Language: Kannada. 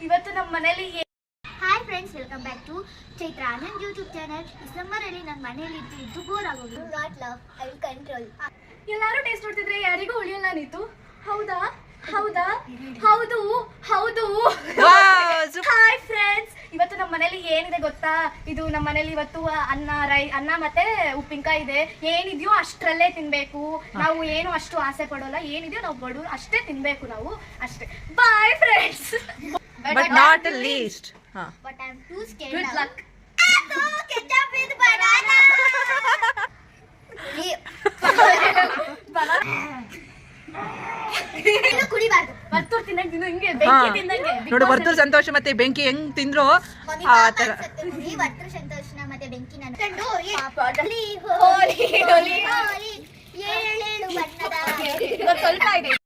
ಇವತ್ತು ನಮ್ಮ ಮನೇಲಿ hi friends, welcome back to Chaitra Anand YouTube channel. ಈ ಸಮ್ಮರಲ್ಲಿ ನನ್ನ ಮನೆಯಲ್ಲಿ ಇದ್ದು ಬೋರ್ ಆಗೋದು. Not love, I will control. ಎಲ್ಲರೂ ಟೇಸ್ಟ್ ನೋಡ್ತಿದ್ರೆ ಯಾರಿಗೂ ಉಳಿಯಲ್ಲ ನೀತು. ಹೌದಾ ಹೌದಾ ಹೌದು ಹೌದು. ಹಾಯ್ ಫ್ರೆಂಡ್ಸ್, ಇವತ್ತು ನಮ್ಮ ಮನೇಲಿ ಏನಿದೆ ಗೊತ್ತಾ? ಇದು ನಮ್ಮ ಮನೇಲಿ ಇವತ್ತು ಅನ್ನ ಮತ್ತೆ ಉಪ್ಪಿನಕಾಯಿ ಇದೆ. ಏನಿದೆಯೋ ಅಷ್ಟರಲ್ಲೇ ತಿನ್ಬೇಕು ನಾವು. ಏನು ಅಷ್ಟು ಆಸೆ ಪಡೋಲ್ಲ. ಏನಿದೆಯೋ ನಾವು ಬಡವ್ರು ಅಷ್ಟೇ ತಿನ್ಬೇಕು ನಾವು, ಅಷ್ಟೇ. Bye friends. But not the least. But I am too scared. Good now. luck. Ketchup with banana. ಇದು ಕುಡಿಬಾರ್ದು. ವರ್ತೂರ್ ತಿನ್ನಂಗ್ ತಿನ್ನು, ಹಿಂಗೆ ಬೆಂಕಿ ತಿನ್ನಂಗೆ. ನೋಡು, ವರ್ತೂರ್ ಸಂತೋಷ ಮತ್ತೆ ಬೆಂಕಿ ಹೆಂಗ್ ತಿಂದ್ರು ಆ ತರ. ಈ ವರ್ತೂರ್ ಸಂತೋಷನ ಮತ್ತೆ ಬೆಂಕಿನ ಕಂಡು ಹೋಲಿ ಹೋಲಿ ಏಳೇಳು ಬಣ್ಣದ ಇವತ್ತು ಸ್ವಲ್ಪ ಇದೆ.